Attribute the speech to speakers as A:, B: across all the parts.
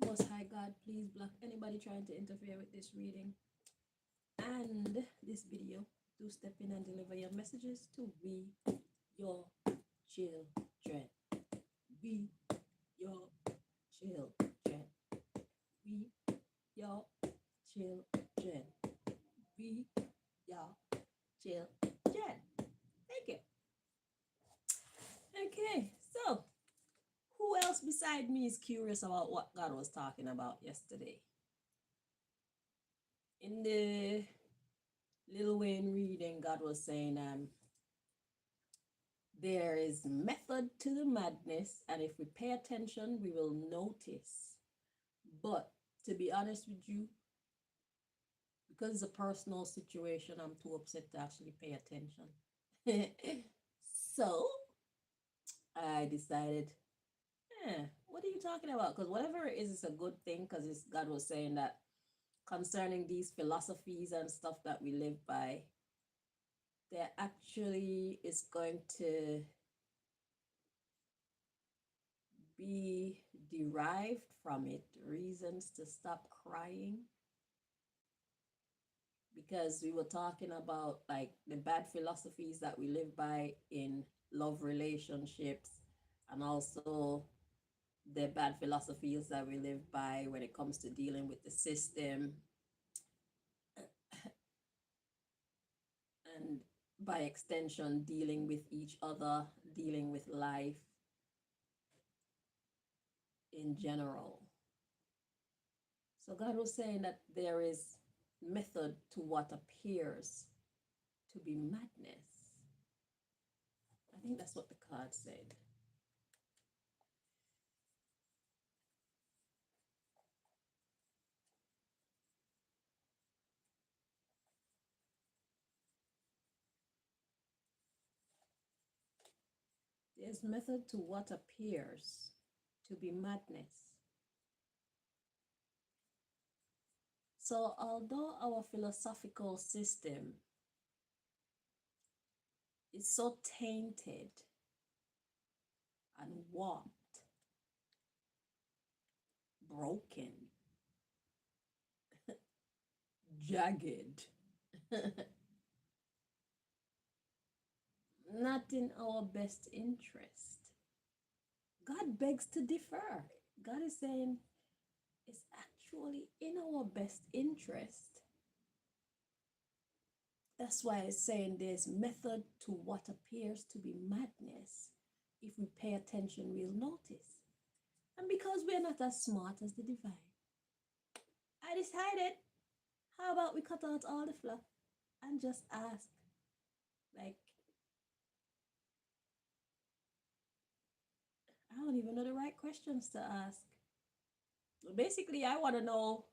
A: Most High God, please block anybody trying to interfere with this reading and this video. Do step in and deliver your messages to we, your children. We, your children. We, your children. We, your children. Thank you. Okay, so who else beside me is curious about what God was talking about yesterday? In the Lil Wayne reading, God was saying, there is method to the madness, and if we pay attention, we will notice. But to be honest with you, because it's a personal situation, I'm too upset to actually pay attention. So I decided, what are you talking about? Because whatever it is, it's a good thing, because God was saying that concerning these philosophies and stuff that we live by, there actually is going to be derived from it reasons to stop crying, because we were talking about like the bad philosophies that we live by in love relationships, and also the bad philosophies that we live by when it comes to dealing with the system, and by extension dealing with each other, dealing with life in general. So God was saying that there is method to what appears to be madness. I think that's what the card said. There's method to what appears to be madness. So although our philosophical system is so tainted and warped, broken, jagged, not in our best interest, God begs to differ. God is saying it's actually in our best interest. That's why it's saying there's method to what appears to be madness. If we pay attention, we'll notice. And because we're not as smart as the divine, I decided, how about we cut out all the fluff and just ask, like, I don't even know the right questions to ask. Basically, I want to know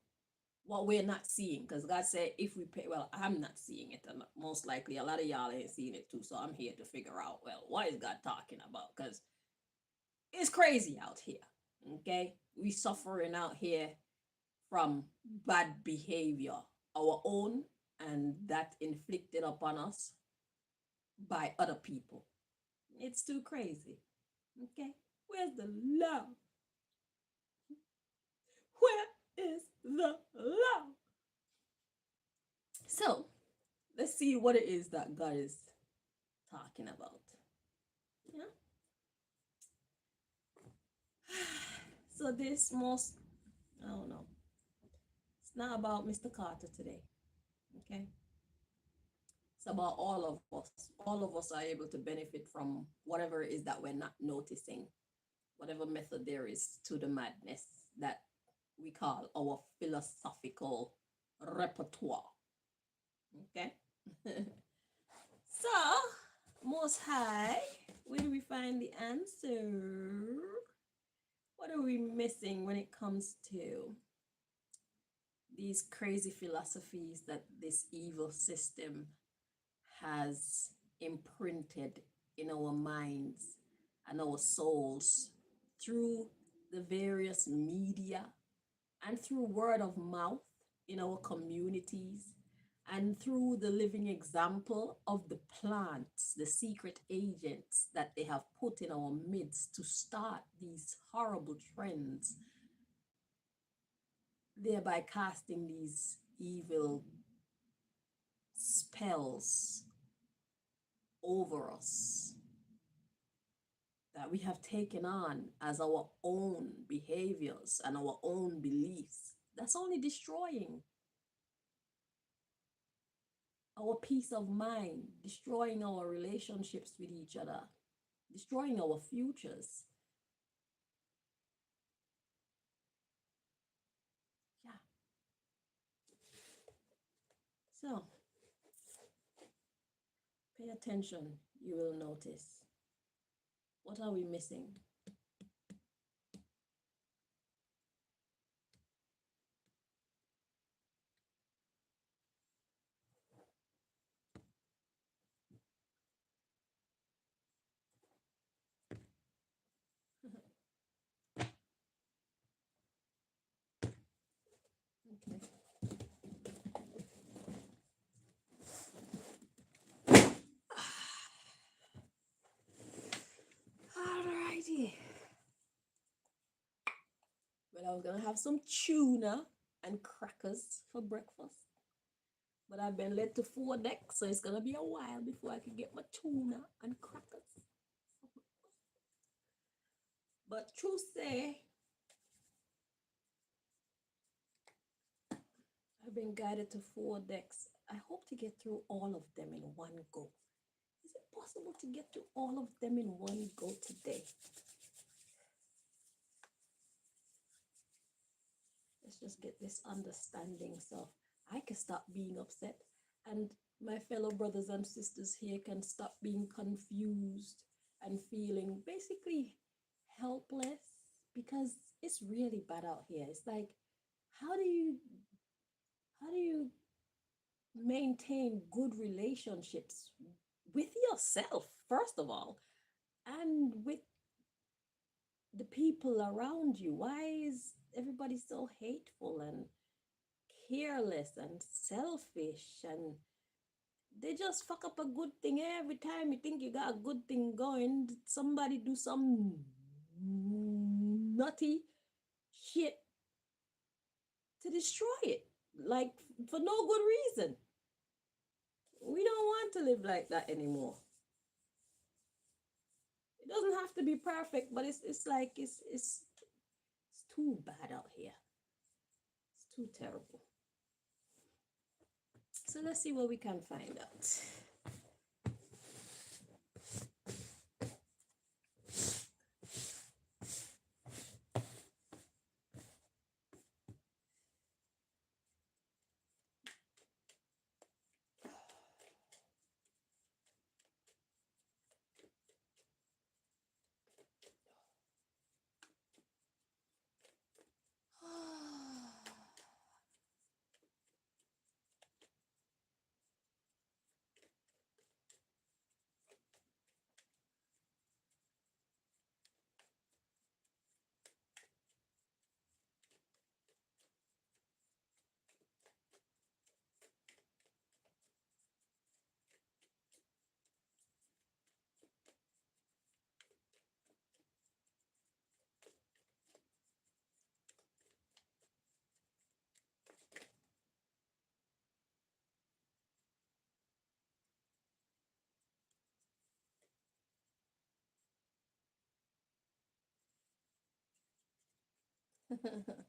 A: what we're not seeing, because God said if we pay, well, I'm not seeing it, and most likely a lot of y'all ain't seeing it too, so I'm here to figure out, well, what is God talking about? Because it's crazy out here. Okay, we suffering out here from bad behavior, our own, and that inflicted upon us by other people. It's too crazy. Okay, where's the love? Where is the love? So let's see what it is that God is talking about. Yeah. So this most, I don't know, it's not about Mr. Carter today. Okay. It's about all of us. All of us are able to benefit from whatever it is that we're not noticing, whatever method there is to the madness that we call our philosophical repertoire. Okay. So, Most High, where do we find the answer? What are we missing when it comes to these crazy philosophies that this evil system has imprinted in our minds and our souls through the various media and through word of mouth in our communities, and through the living example of the plants, the secret agents that they have put in our midst to start these horrible trends thereby casting these evil spells over us that we have taken on as our own behaviors and our own beliefs. That's only destroying our peace of mind, destroying our relationships with each other, destroying our futures. Yeah. So pay attention, you will notice. What are we missing? Okay. Alrighty. Well, I was gonna have some tuna and crackers for breakfast, but I've been led to 4 decks, so it's gonna be a while before I can get my tuna and crackers. But truth say, I've been guided to 4 decks. I hope to get through all of them in one go. Is it possible to get through all of them in one go today? Let's just get this understanding so I can stop being upset and my fellow brothers and sisters here can stop being confused and feeling basically helpless, because it's really bad out here. It's like, how do you how do you maintain good relationships with yourself first of all, and with the people around you? Why is everybody so hateful and careless and selfish, and they just fuck up a good thing every time you think you got a good thing going? Somebody do some nutty shit to destroy it, like for no good reason. We don't want to live like that anymore. It doesn't have to be perfect, but it's like it's too bad out here. It's too terrible. So let's see what we can find out. Okay.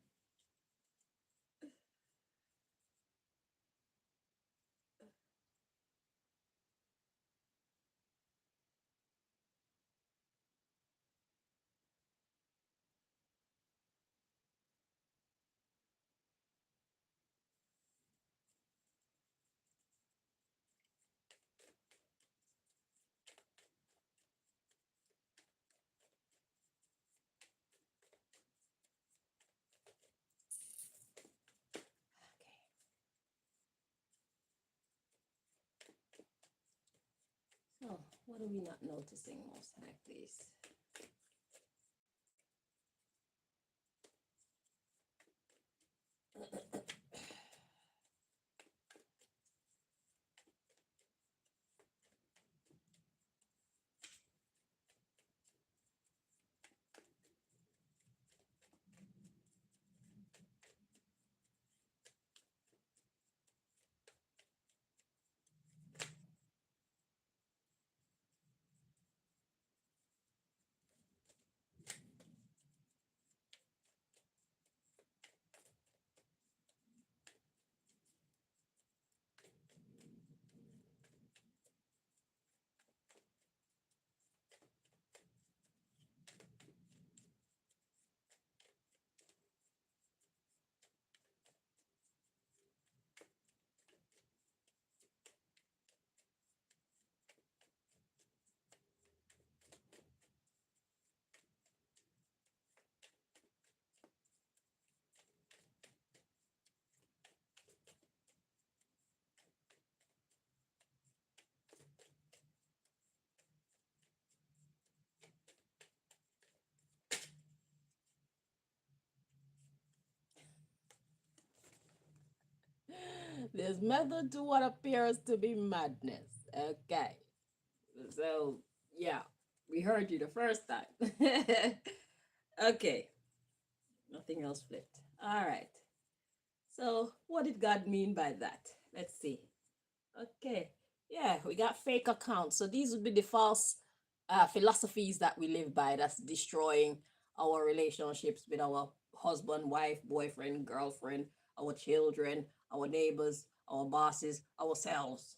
A: So, what are we not noticing, most high, please?
B: There's method to what appears to be madness. Okay. So, yeah, we heard you the first time. Okay. Nothing else flipped. All right. So, what did God mean by that? Let's see. Okay. Yeah, we got fake accounts. So, these would be the false philosophies that we live by that's destroying our relationships with our husband, wife, boyfriend, girlfriend, our children, our neighbors, our bosses, ourselves.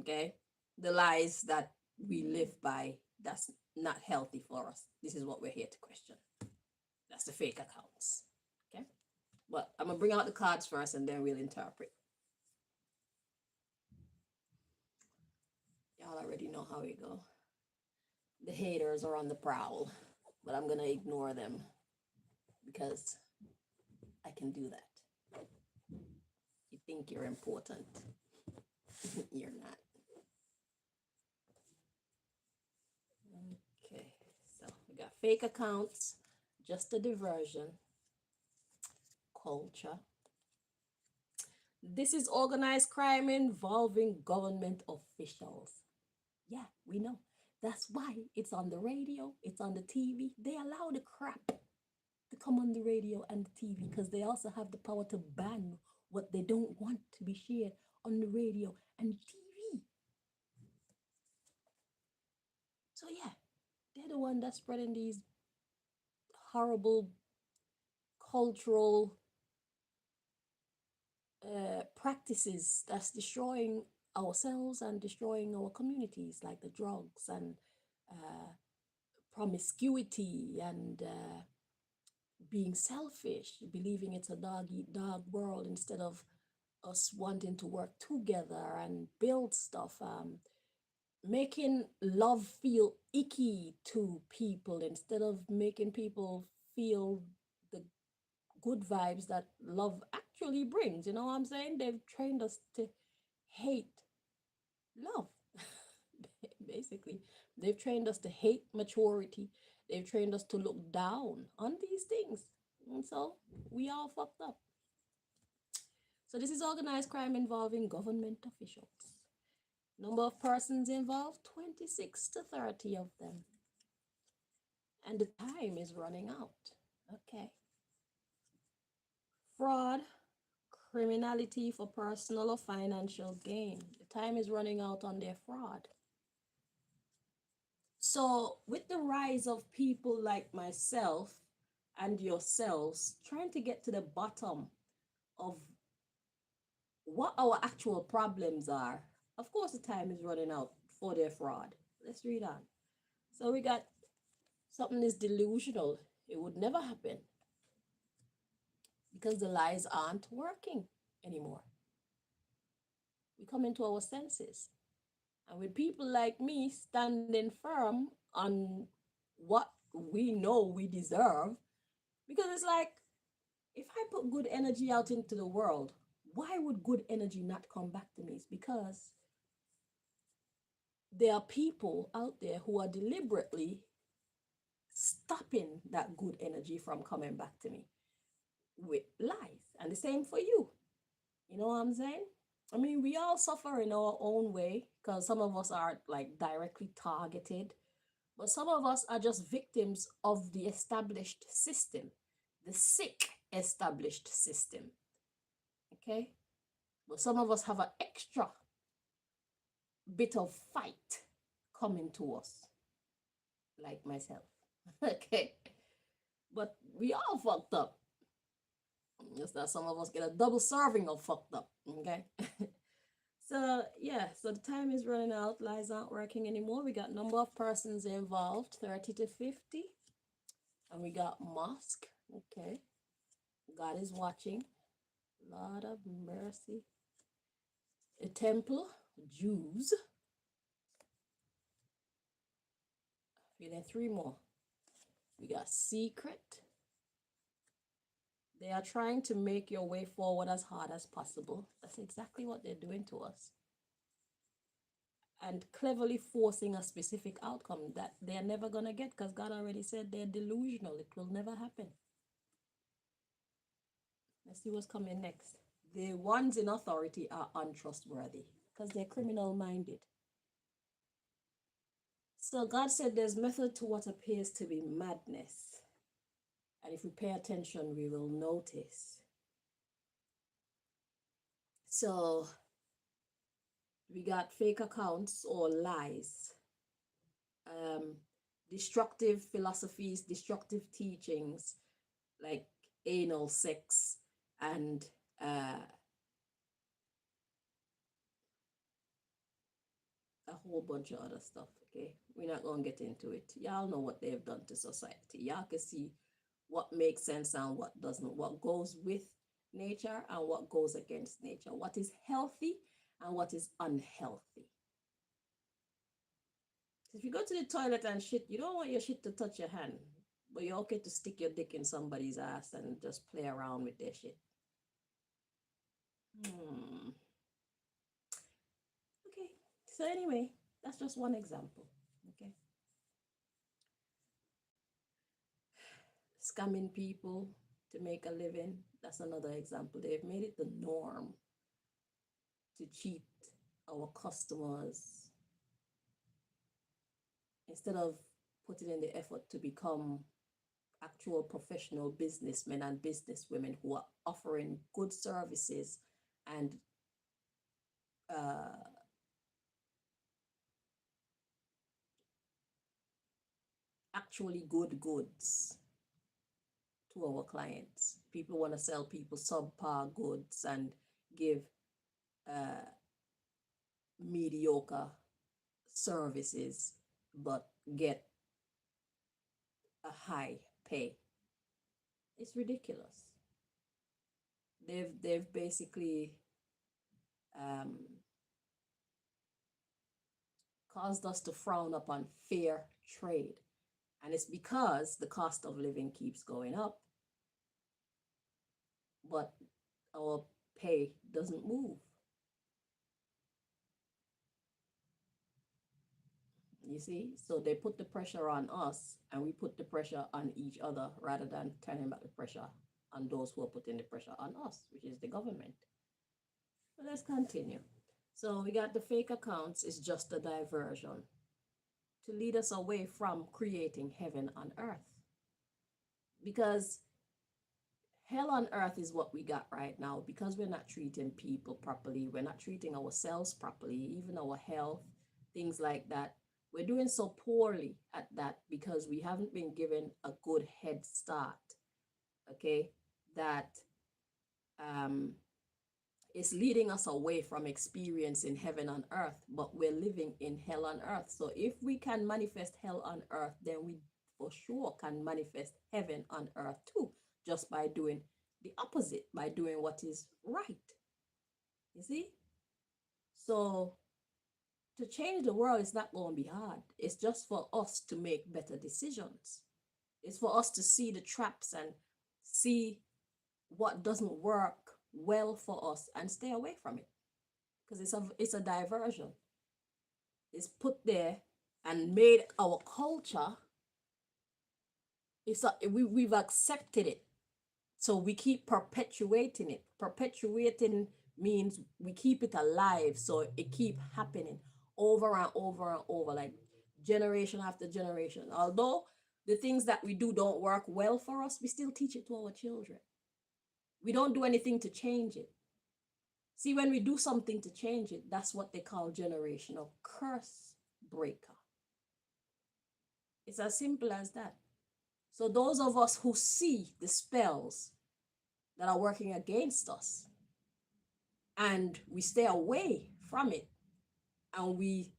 B: Okay. The lies that we live by that's not healthy for us. This is what we're here to question. That's the fake accounts. Okay. But I'm gonna bring out the cards first and then we'll interpret. Y'all already know how we go. The haters are on the prowl, but I'm gonna ignore them because I can do that. You think you're important. You're not. Okay, so we got fake accounts, just a diversion, culture. This is organized crime involving government officials. Yeah, we know. That's why it's on the radio, it's on the TV. They allow the crap to come on the radio and the TV because they also have the power to ban what they don't want to be shared on the radio and TV. So yeah, they're the one that's spreading these horrible cultural practices that's destroying ourselves and destroying our communities, like the drugs and uh, promiscuity and being selfish, believing it's a dog eat dog world instead of us wanting to work together and build stuff, making love feel icky to people instead of making people feel the good vibes that love actually brings. You know what I'm saying? They've trained us to hate love. Basically, they've trained us to hate maturity. They've trained us to look down on these things. And so we all fucked up. So this is organized crime involving government officials. Number of persons involved, 26 to 30 of them. And the time is running out. Okay. Fraud, criminality for personal or financial gain. The time is running out on their fraud. So, with the rise of people like myself and yourselves trying to get to the bottom of what our actual problems are, of course, the time is running out for their fraud. Let's read on. So, we got something is delusional. It would never happen because the lies aren't working anymore. We come into our senses. And with people like me standing firm on what we know we deserve, because it's like, if I put good energy out into the world, why would good energy not come back to me? It's because there are people out there who are deliberately stopping that good energy from coming back to me with lies. And the same for you. You know what I'm saying? I mean, we all suffer in our own way because some of us are like directly targeted, but some of us are just victims of the established system, the sick established system. Okay? But some of us have an extra bit of fight coming to us, like myself. Okay? But we all fucked up. Just that some of us get a double serving of fucked up. Okay? So yeah, so the time is running out. Lies aren't working anymore. We got number of persons involved, 30 to 50. And we got mosque. Okay. God is watching. Lord of mercy. A temple, Jews. Feeling three more. We got secret. They are trying to make your way forward as hard as possible. That's exactly what they're doing to us. And cleverly forcing a specific outcome that they're never going to get because God already said they're delusional. It will never happen. Let's see what's coming next. the ones in authority are untrustworthy because they're criminal minded. So God said there's method to what appears to be madness. And if we pay attention, we will notice. So we got fake accounts or lies, um, destructive philosophies, destructive teachings like anal sex and a whole bunch of other stuff. Okay, we're not gonna get into it. Y'all know what they've done to society. Y'all can see what makes sense and what doesn't, what goes with nature and what goes against nature, what is healthy and what is unhealthy. If you go to the toilet and shit, you don't want your shit to touch your hand, but you're okay to stick your dick in somebody's ass and just play around with their shit. Okay, so anyway, that's just one example. Okay, scamming people to make a living, that's another example. They've made it the norm to cheat our customers instead of putting in the effort to become actual professional businessmen and businesswomen who are offering good services and actually good goods to our clients. People want to sell people subpar goods and give mediocre services, but get a high pay. It's ridiculous. They've basically caused us to frown upon fair trade. And it's because the cost of living keeps going up, but our pay doesn't move. You see? So they put the pressure on us and we put the pressure on each other rather than turning back the pressure on those who are putting the pressure on us, which is the government. But let's continue. So we got the fake accounts is just a diversion to lead us away from creating heaven on earth. Because hell on earth is what we got right now because we're not treating people properly. We're not treating ourselves properly, even our health, things like that. We're doing so poorly at that because we haven't been given a good head start. Okay, that is leading us away from experiencing heaven on earth, but we're living in hell on earth. So if we can manifest hell on earth, then we for sure can manifest heaven on earth too, just by doing the opposite, by doing what is right. You see? So to change the world is not going to be hard. It's just for us to make better decisions. It's for us to see the traps and see what doesn't work well for us and stay away from it, because it's a diversion. It's put there and made our culture. We've accepted it, so we keep perpetuating it. Perpetuating means we keep it alive, so it keep happening over and over and over, like generation after generation. Although the things that we do don't work well for us, we still teach it to our children. We don't do anything to change it. See, when we do something to change it, that's what they call generational curse breaker. It's as simple as that. So those of us who see the spells that are working against us and we stay away from it and we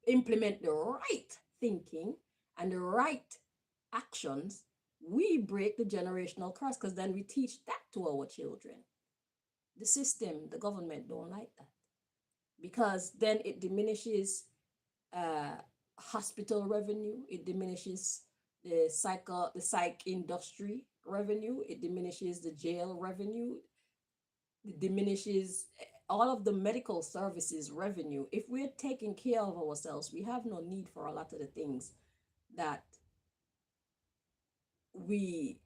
B: implement the right thinking and the right actions, we break the generational curse, because then we teach that to our children. The system, the government don't like that, because then it diminishes hospital revenue, it diminishes the psych industry revenue, it diminishes the jail revenue, it diminishes all of the medical services revenue. If we're taking care of ourselves, we have no need for a lot of the things that we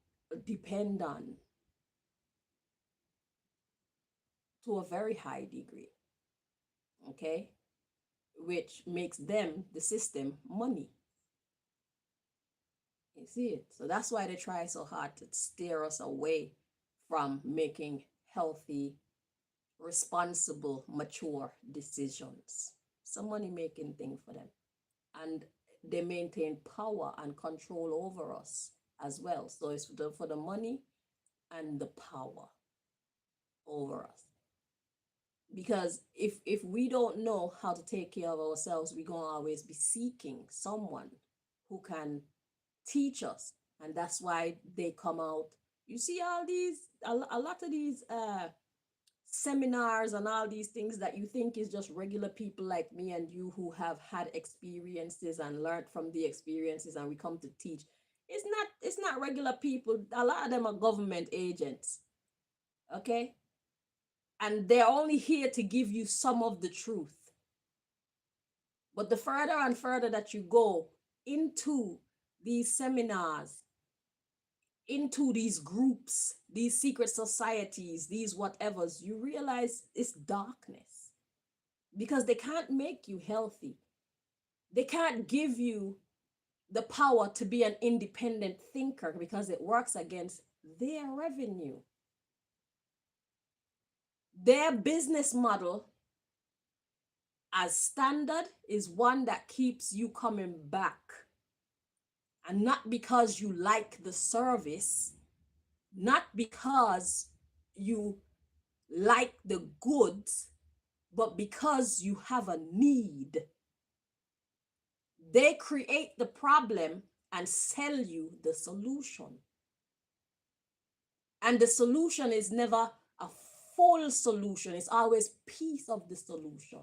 B: depend on. to a very high degree. Okay, which makes them, the system, money. You see it? So that's why they try so hard to steer us away from making healthy, responsible, mature decisions. It's a money making thing for them. And they maintain power and control over us as well. So it's for the money and the power over us. Because if we don't know how to take care of ourselves, we're going to always be seeking someone who can teach us. And that's why they come out. You see all these, a lot of these seminars and all these things that you think is just regular people like me and you who have had experiences and learned from the experiences, and we come to teach. It's not regular people. A lot of them are government agents. Okay? And they're only here to give you some of the truth. But the further and further that you go into these seminars, into these groups, these secret societies, these whatevers, you realize it's darkness. Because they can't make you healthy. They can't give you the power to be an independent thinker because it works against their revenue. Their business model as standard is one that keeps you coming back. And not because you like the service, not because you like the goods, but because you have a need. They create the problem and sell you the solution. And the solution is never a full solution. It's always piece of the solution.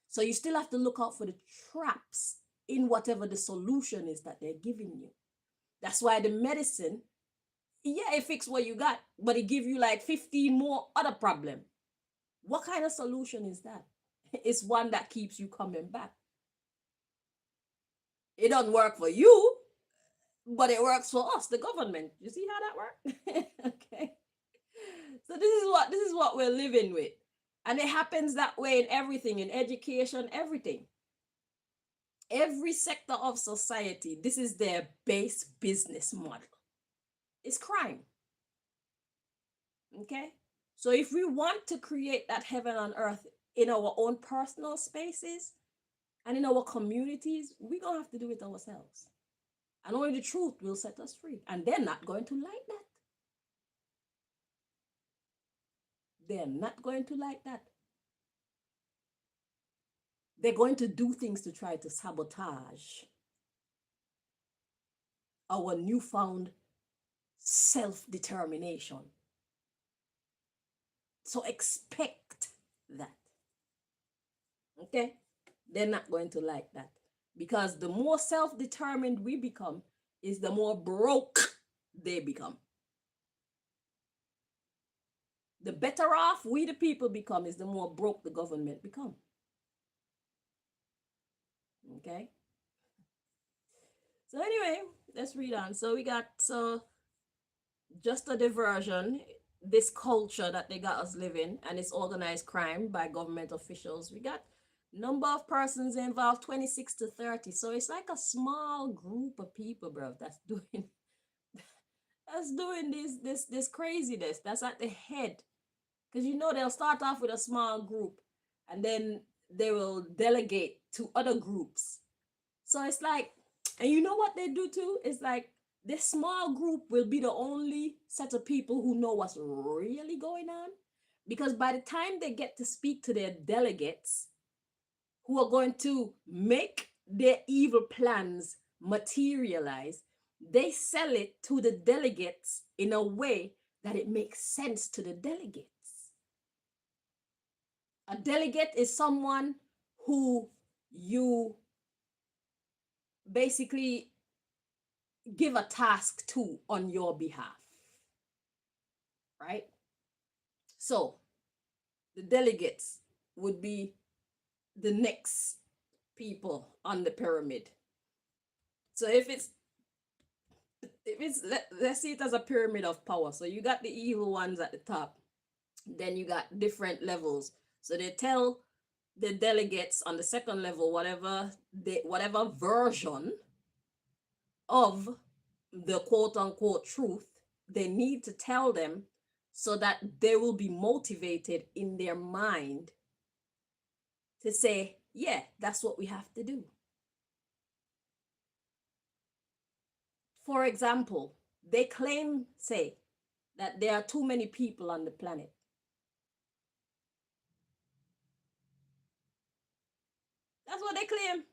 B: So you still have to look out for the traps in whatever the solution is that they're giving you. That's why the medicine, yeah, it fix what you got, but it give you like 15 more other problem. What kind of solution is that? It's one that keeps you coming back. It doesn't work for you, but it works for us, the government. You see how that works? Okay. So this is what we're living with. And it happens that way in everything, in education, everything. Every sector of society, this is their base business model. It's crime. Okay? So if we want to create that heaven on earth in our own personal spaces and in our communities, we're going to have to do it ourselves. And only the truth will set us free. And they're not going to like that. They're not going to like that. They're going to do things to try to sabotage our newfound self-determination. So expect that. Okay? They're not going to like that. Because the more self-determined we become, is the more broke they become. The better off we the people become is the more broke the government become. Okay? So anyway, let's read on. So we got, just a diversion, this culture that they got us living, and it's organized crime by government officials. We got number of persons involved, 26 to 30. So it's like a small group of people, bro, that's doing this craziness. That's at the head. Because they'll start off with a small group and then they will delegate to other groups. So it's like, and you know what they do too? It's like this small group will be the only set of people who know what's really going on. Because by the time they get to speak to their delegates who are going to make their evil plans materialize, they sell it to the delegates in a way that it makes sense to the delegates. A delegate is someone who you basically give a task to on your behalf, right? So the delegates would be the next people on the pyramid. So if it's let's see it as a pyramid of power. So you got the evil ones at the top, Then you got different levels. So they tell the delegates on the second level whatever version of the quote unquote truth they need to tell them, so that they will be motivated in their mind to say, yeah, that's what we have to do. For example, they claim, say, that there are too many people on the planet. That's what they claim.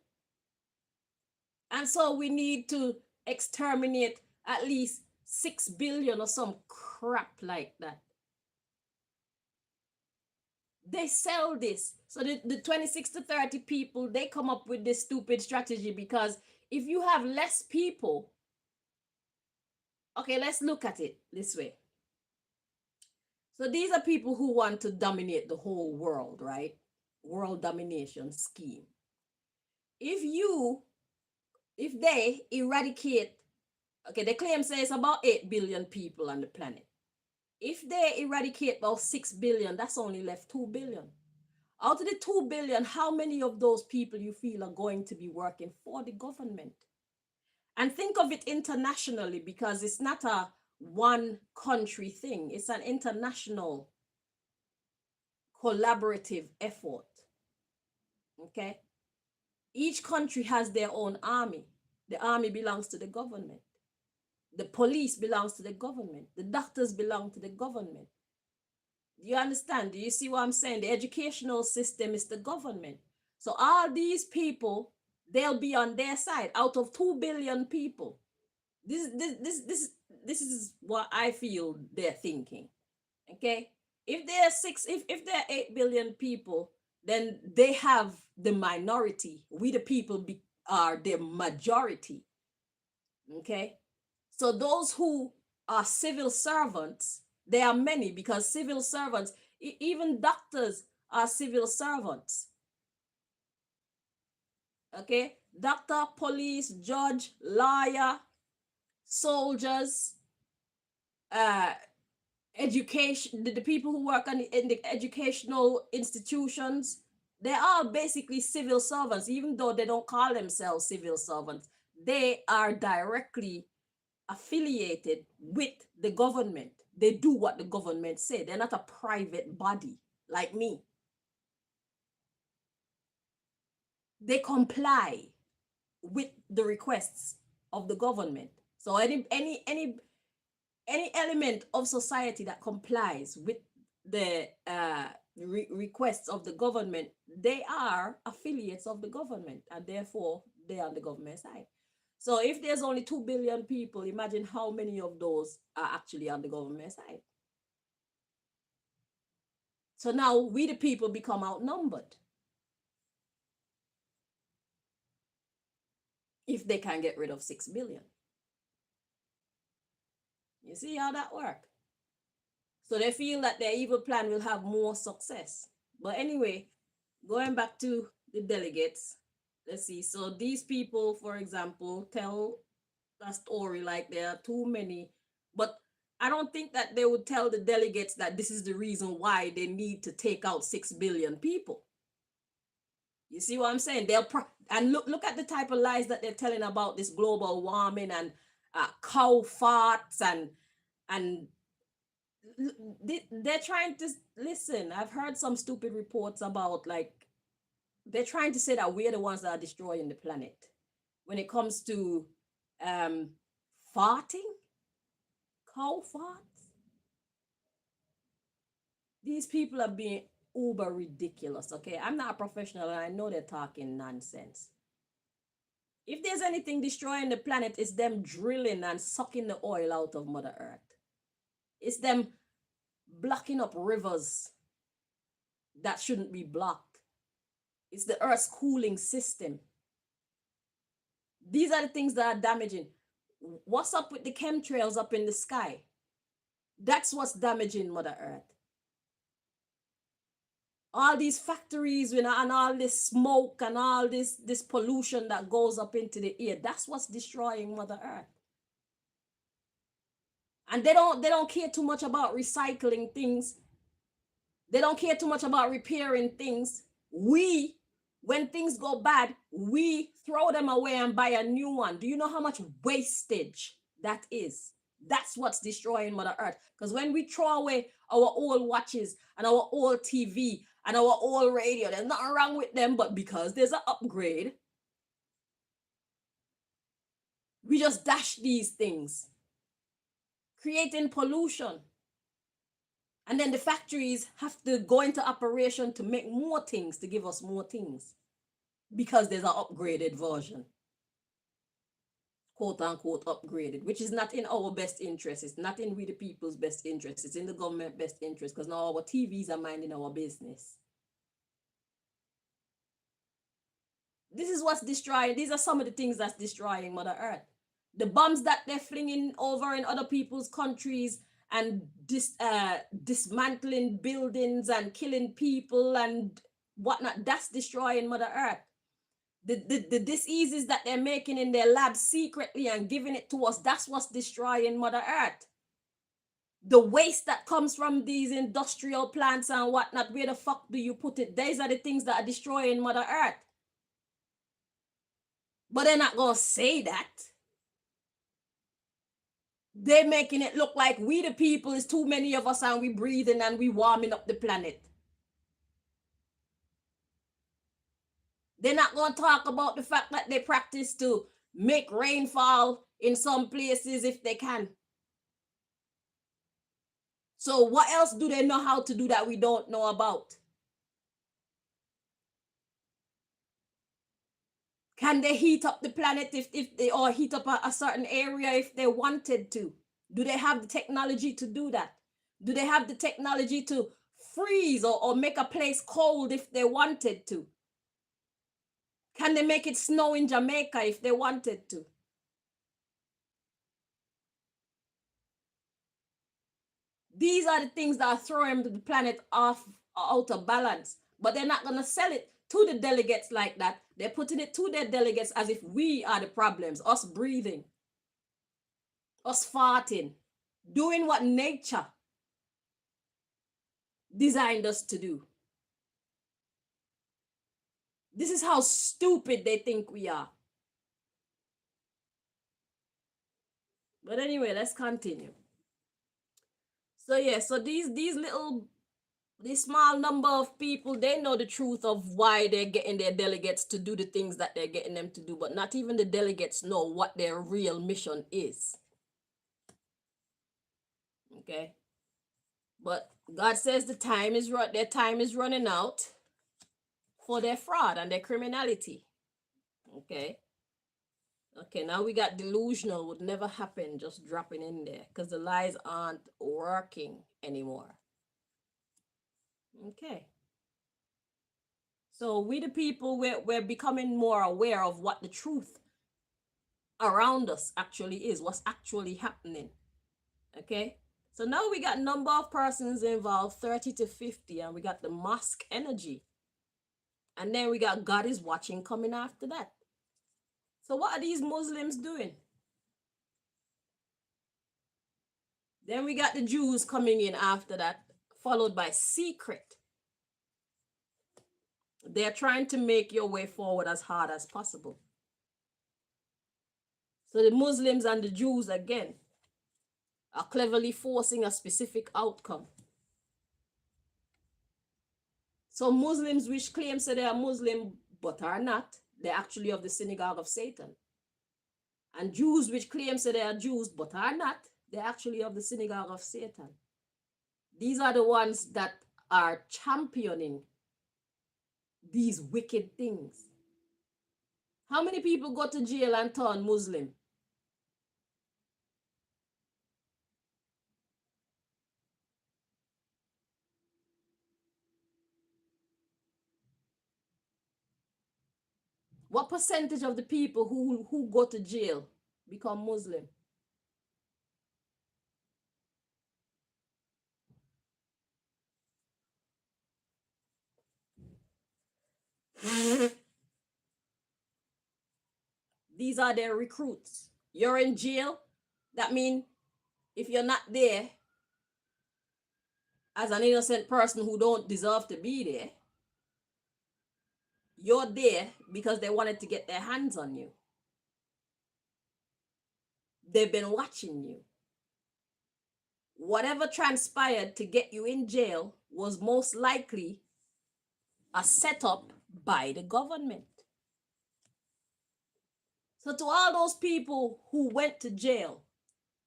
B: And so we need to exterminate at least 6 billion or some crap like that. They sell this. So the 26 to 30 people, they come up with this stupid strategy, because if you have less people, okay, let's look at it this way. So these are people who want to dominate the whole world, right? World domination scheme. If they eradicate, okay, they claim say it's about 8 billion people on the planet. If they eradicate about 6 billion, that's only left 2 billion. Out of the 2 billion, how many of those people you feel are going to be working for the government? And think of it internationally, because it's not a one country thing. It's an international collaborative effort. Okay? Each country has their own army. The army belongs to the government. The police belongs to the government. The doctors belong to the government. Do you understand? Do you see what I'm saying? The educational system is the government. So all these people, they'll be on their side out of 2 billion people. This is what I feel they're thinking. Okay? If there are 8 billion people, then they have the minority. We the people are the majority. Okay? So those who are civil servants, there are many, because civil servants, even doctors are civil servants. Okay? Doctor, police, judge, lawyer, soldiers, education, the people who work in the educational institutions, they're all basically civil servants, even though they don't call themselves civil servants. They are directly affiliated with the government. They do what the government say. They're not a private body like me. They comply with the requests of the government. So any element of society that complies with the requests of the government, they are affiliates of the government, and therefore they are on the government side. So if there's only 2 billion people, imagine how many of those are actually on the government side. So now we the people become outnumbered if they can get rid of 6 billion. You see how that works? So they feel that their evil plan will have more success. But anyway, going back to the delegates, let's see. So these people, for example, tell a story like there are too many, but I don't think that they would tell the delegates that this is the reason why they need to take out 6 billion people. You see what I'm saying? And look at the type of lies that they're telling about this global warming and cow farts and they're trying to listen. I've heard some stupid reports about, like, they're trying to say that we're the ones that are destroying the planet when it comes to farting, cow farts. These people are being uber ridiculous. Okay, I'm not a professional and I know they're talking nonsense. If there's anything destroying the planet, it's them drilling and sucking the oil out of Mother Earth. It's them blocking up rivers that shouldn't be blocked. It's the Earth's cooling system. These are the things that are damaging. What's up with the chemtrails up in the sky? That's what's damaging Mother Earth. All these factories, and all this smoke and all this pollution that goes up into the air, that's what's destroying Mother Earth. And they don't care too much about recycling things. They don't care too much about repairing things. When things go bad, we throw them away and buy a new one. Do you know how much wastage that is? That's what's destroying Mother Earth. Because when we throw away our old watches and our old TV and our old radio, there's nothing wrong with them, but because there's an upgrade, we just dash these things, creating pollution. And then the factories have to go into operation to make more things, to give us more things, because there's an upgraded version, quote unquote upgraded, which is not in our best interest. It's not in we the people's best interest. It's in the government best interest, because now our TVs are minding our business. This is what's destroying. These are some of the things that's destroying Mother Earth. The bombs that they're flinging over in other people's countries and dismantling buildings and killing people and whatnot, that's destroying Mother Earth. The diseases that they're making in their labs secretly and giving it to us, that's what's destroying Mother Earth. The waste that comes from these industrial plants and whatnot, where the fuck do you put it? These are the things that are destroying Mother Earth. But they're not gonna say that. They're making it look like we the people is too many of us and we breathing and we warming up the planet. They're not going to talk about the fact that they practice to make rainfall in some places if they can. So what else do they know how to do that we don't know about? Can they heat up the planet if they, or heat up a certain area if they wanted to? Do they have the technology to do that? Do they have the technology to freeze or make a place cold if they wanted to? Can they make it snow in Jamaica if they wanted to? These are the things that are throwing the planet off, out of balance. But they're not going to sell it to the delegates like that. They're putting it to their delegates as if we are the problems, us breathing, us farting, doing what nature designed us to do. This is how stupid they think we are. But anyway, let's continue. So yeah, so these small number of people, they know the truth of why they're getting their delegates to do the things that they're getting them to do, but not even the delegates know what their real mission is. Okay? But God says their time is running out for their fraud and their criminality. Okay? Okay, now we got delusional, would never happen, just dropping in there, because the lies aren't working anymore. Okay. So we the people, we're becoming more aware of what the truth around us actually is, what's actually happening. Okay. So now we got number of persons involved, 30 to 50, and we got the mosque energy. And then we got God is watching coming after that. So what are these Muslims doing? Then we got the Jews coming in after that, followed by secret. They're trying to make your way forward as hard as possible. So the Muslims and the Jews, again, are cleverly forcing a specific outcome. So Muslims which claim that they are Muslim but are not, they're actually of the synagogue of Satan. And Jews which claim that they are Jews but are not, they're actually of the synagogue of Satan. These are the ones that are championing these wicked things. How many people go to jail and turn Muslim? What percentage of the people who go to jail become Muslim? These are their recruits. You're in jail. That means if you're not there, as an innocent person who don't deserve to be there. You're there because they wanted to get their hands on you. They've been watching you. Whatever transpired to get you in jail was most likely a setup by the government. So to all those people who went to jail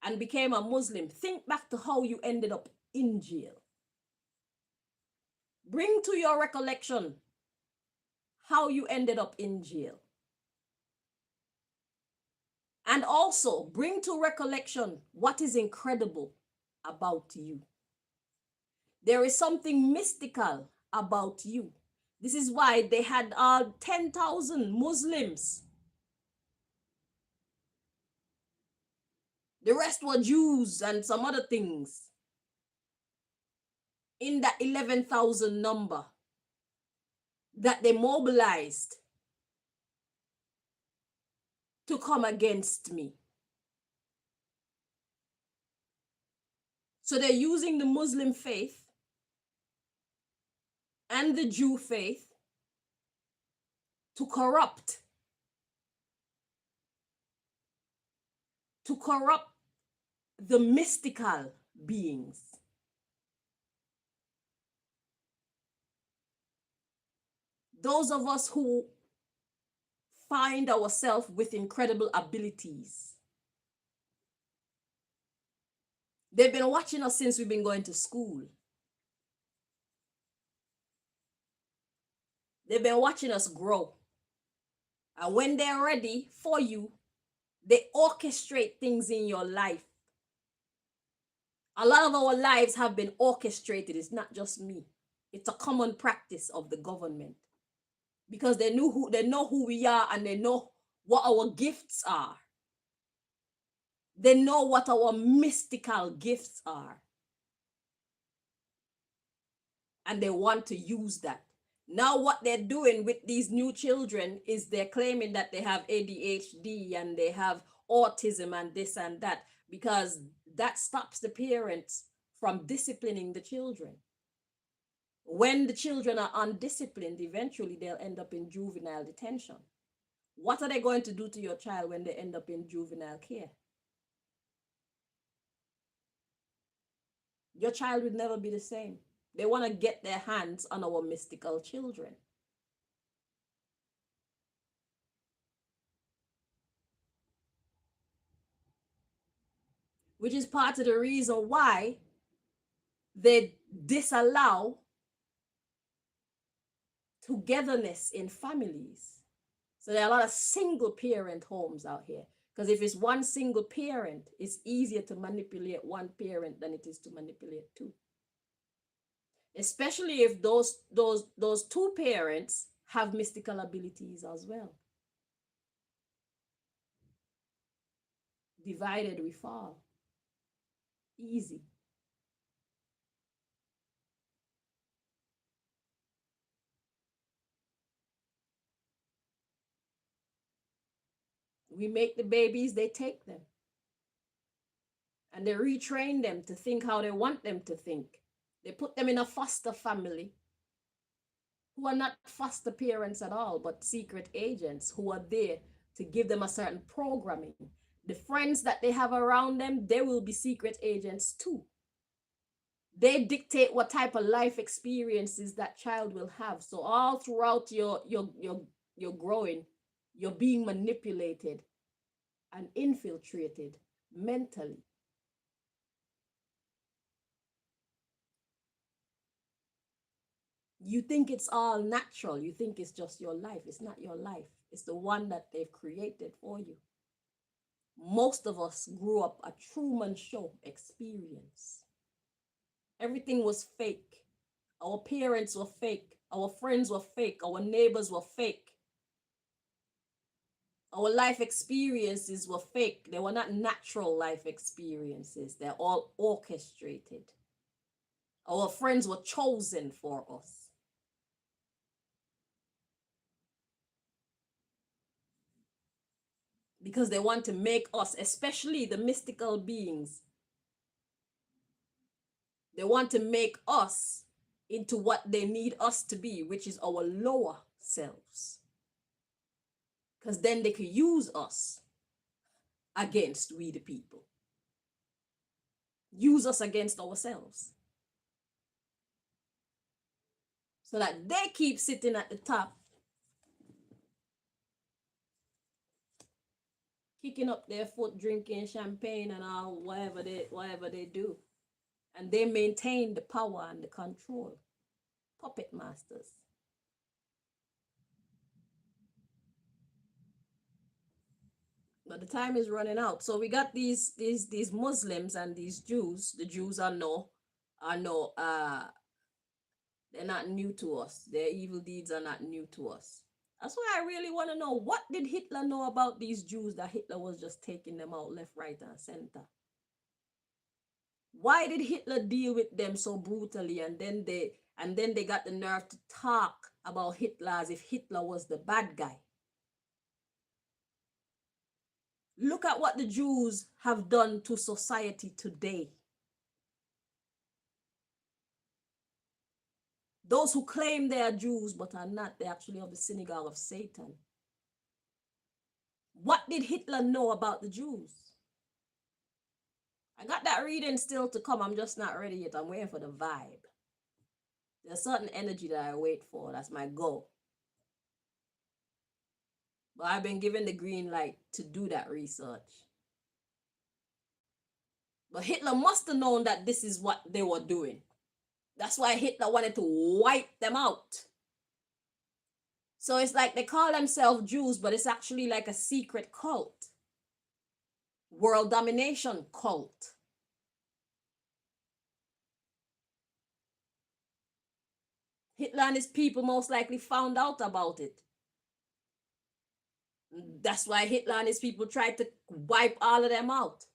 B: and became a Muslim, think back to how you ended up in jail. Bring to your recollection how you ended up in jail. And also bring to recollection what is incredible about you. There is something mystical about you. This is why they had 10,000 Muslims. The rest were Jews and some other things in that 11,000 number that they mobilized to come against me. So they're using the Muslim faith and the Jew faith to corrupt the mystical beings. Those of us who find ourselves with incredible abilities. They've been watching us since we've been going to school. They've been watching us grow. And when they're ready for you, they orchestrate things in your life. A lot of our lives have been orchestrated. It's not just me. It's a common practice of the government. Because they know who we are, and they know what our gifts are. They know what our mystical gifts are. And they want to use that. Now what they're doing with these new children is they're claiming that they have ADHD and they have autism and this and that, because that stops the parents from disciplining the children. When the children are undisciplined, eventually they'll end up in juvenile detention. What are they going to do to your child when they end up in juvenile care? Your child will never be the same. They want to get their hands on our mystical children. Which is part of the reason why they disallow togetherness in families. So there are a lot of single parent homes out here. Because if it's one single parent, it's easier to manipulate one parent than it is to manipulate two. Especially if those two parents have mystical abilities as well. Divided we fall. Easy. We make the babies, they take them. And they retrain them to think how they want them to think. They put them in a foster family who are not foster parents at all, but secret agents who are there to give them a certain programming. The friends that they have around them, they will be secret agents too. They dictate what type of life experiences that child will have. So all throughout your growing, you're being manipulated and infiltrated mentally. You think it's all natural. You think it's just your life. It's not your life. It's the one that they've created for you. Most of us grew up a Truman Show experience. Everything was fake. Our parents were fake. Our friends were fake. Our neighbors were fake. Our life experiences were fake. They were not natural life experiences. They're all orchestrated. Our friends were chosen for us. Because they want to make us, especially the mystical beings, They want to make us into what they need us to be, which is our lower selves. Because then they could use us against we the people. Use us against ourselves. So that they keep sitting at the top, kicking up their foot, drinking champagne and all, whatever they do. And they maintain the power and the control. Puppet masters. But the time is running out. So we got these Muslims and these Jews. The Jews are they're not new to us. Their evil deeds are not new to us. That's why I really want to know, what did Hitler know about these Jews that Hitler was just taking them out left, right, and center? Why did Hitler deal with them so brutally, and then they got the nerve to talk about Hitler as if Hitler was the bad guy? Look at what the Jews have done to society today. Those who claim they are Jews but are not, they're actually of the synagogue of Satan. What did Hitler know about the Jews? I got that reading still to come. I'm just not ready yet. I'm waiting for the vibe. There's a certain energy that I wait for. That's my goal. But I've been given the green light to do that research. But Hitler must have known that this is what they were doing. That's why Hitler wanted to wipe them out. So it's like they call themselves Jews, but it's actually like a secret cult. World domination cult. Hitler and his people most likely found out about it. That's why Hitler and his people tried to wipe all of them out.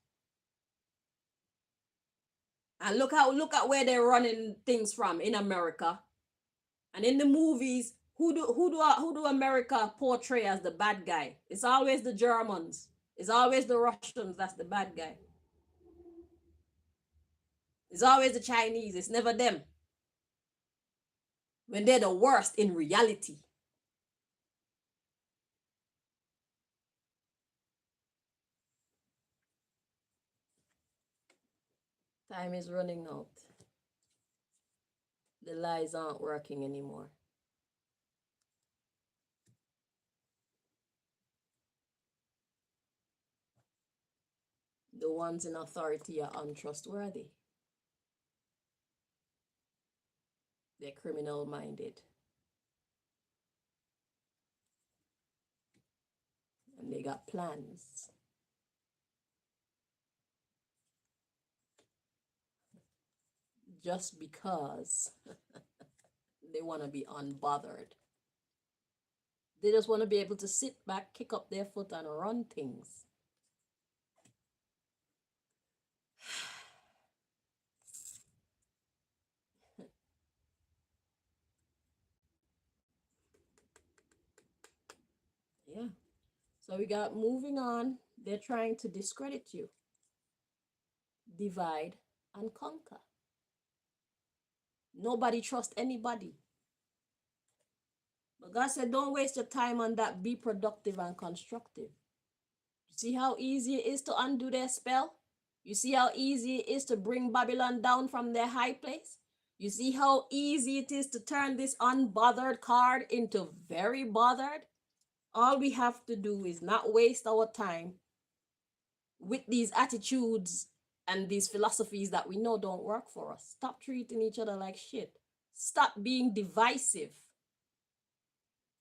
B: And look at where they're running things from in America. And in the movies, who do America portray as the bad guy? It's always the Germans. It's always the Russians that's the bad guy. It's always the Chinese. It's never them. When they're the worst in reality. Time is running out. The lies aren't working anymore. The ones in authority are untrustworthy. They're criminal-minded. And they got plans. Just because they want to be unbothered. They just want to be able to sit back, kick up their foot, and run things. Yeah. So we got moving on. They're trying to discredit you. Divide and conquer. Nobody trusts anybody. But God said, don't waste your time on that. Be productive and constructive. You see how easy it is to undo their spell? You see how easy it is to bring Babylon down from their high place? You see how easy it is to turn this unbothered card into very bothered? All we have to do is not waste our time with these attitudes and these philosophies that we know don't work for us. Stop treating each other like shit. Stop being divisive.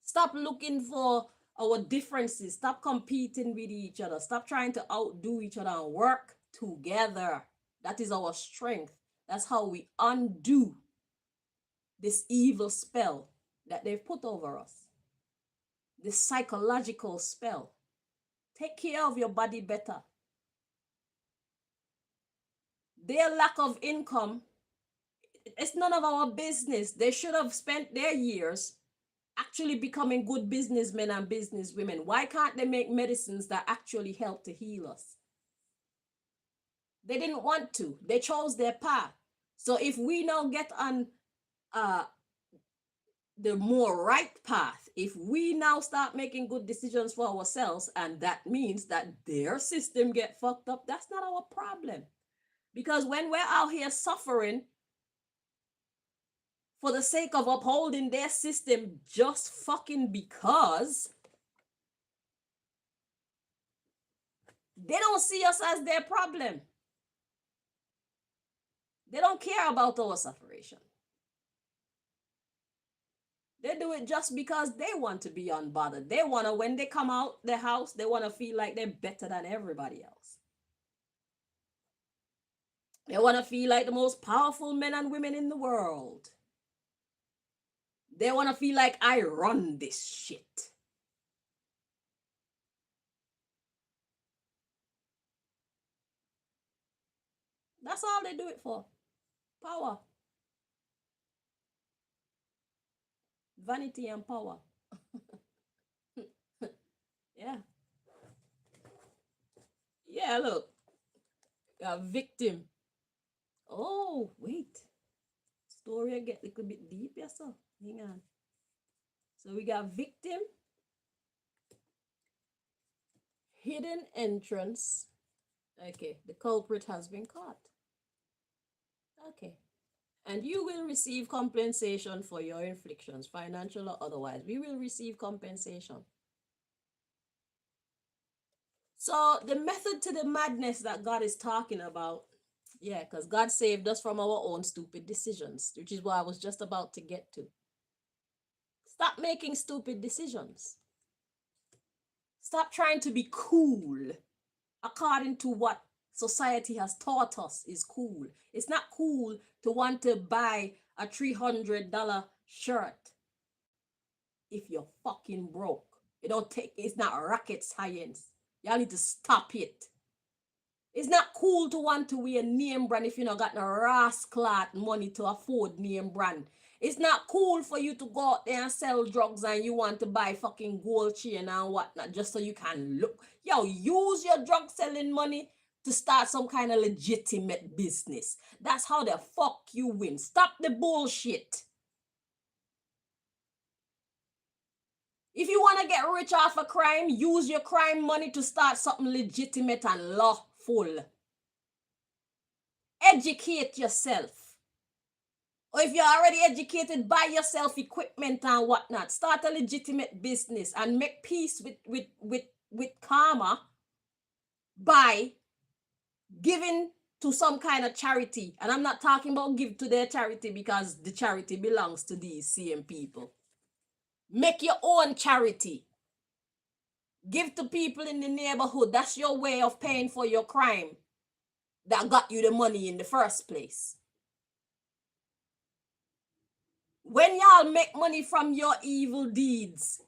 B: Stop looking for our differences. Stop competing with each other. Stop trying to outdo each other and work together. That is our strength. That's how we undo this evil spell that they've put over us. This psychological spell. Take care of your body better. Their lack of income, it's none of our business. They should have spent their years actually becoming good businessmen and businesswomen. Why can't they make medicines that actually help to heal us? They didn't want to. They chose their path. So if we now get on the more right path, if we now start making good decisions for ourselves, and that means that their system get fucked up, that's not our problem. Because when we're out here suffering for the sake of upholding their system just fucking because, they don't see us as their problem. They don't care about our suffering. They do it just because they want to be unbothered. They want to, when they come out the house, they want to feel like they're better than everybody else. They want to feel like the most powerful men and women in the world. They want to feel like I run this shit. That's all they do it for. Power. Vanity and power. Yeah. Yeah, look. A victim. Oh, wait. Story get a little bit deep, yes, sir. Hang on. So we got victim, hidden entrance. Okay, the culprit has been caught. Okay. And you will receive compensation for your inflictions, financial or otherwise. We will receive compensation. So the method to the madness that God is talking about, yeah, because God saved us from our own stupid decisions, which is what I was just about to get to. Stop making stupid decisions. Stop trying to be cool according to what society has taught us is cool. It's not cool to want to buy a $300 shirt if you're fucking broke. It's not rocket science. Y'all need to stop it. It's not cool to want to wear name brand if you not got no rascal money to afford name brand. It's not cool for you to go out there and sell drugs and you want to buy fucking gold chain and whatnot just so you can look. Yo, use your drug selling money to start some kind of legitimate business. That's how the fuck you win. Stop the bullshit. If you want to get rich off a crime, use your crime money to start something legitimate and lawful. Educate yourself. Or if you're already educated, buy yourself equipment and whatnot. Start a legitimate business and make peace with karma by giving to some kind of charity. And I'm not talking about give to their charity because the charity belongs to these same people. Make your own charity. Give to people in the neighborhood. That's your way of paying for your crime that got you the money in the first place. When y'all make money from your evil deeds,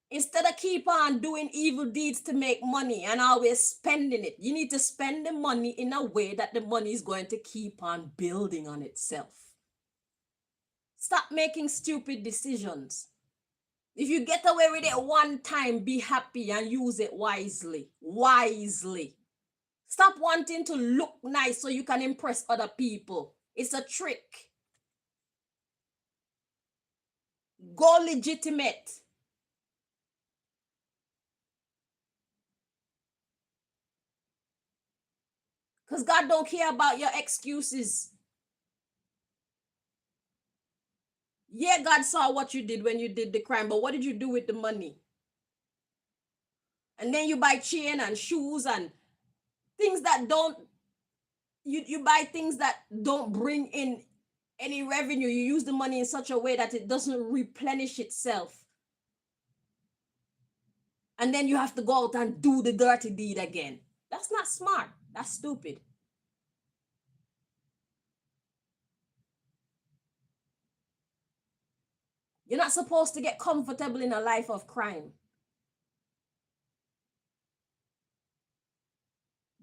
B: instead of keep on doing evil deeds to make money and always spending it, you need to spend the money in a way that the money is going to keep on building on itself. Stop making stupid decisions. If you get away with it one time, be happy and use it wisely. Wisely. Stop wanting to look nice so you can impress other people. It's a trick. Go legitimate. Because God don't care about your excuses. Yeah, God saw what you did when you did the crime, but what did you do with the money? And then you buy chain and shoes and things that don't, you buy things that don't bring in any revenue. You use the money in such a way that it doesn't replenish itself. And then you have to go out and do the dirty deed again. That's not smart. That's stupid. You're not supposed to get comfortable in a life of crime.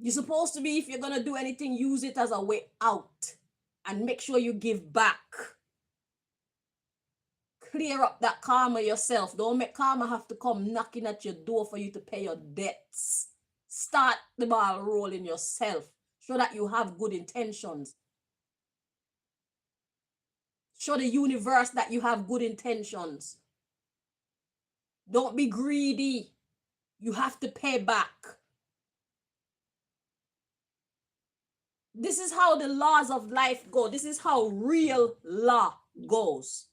B: You're supposed to be, if you're going to do anything, use it as a way out and make sure you give back. Clear up that karma yourself. Don't make karma have to come knocking at your door for you to pay your debts. Start the ball rolling yourself so that you have good intentions. Show the universe that you have good intentions. Don't be greedy. You have to pay back. This is how the laws of life go. This is how real law goes.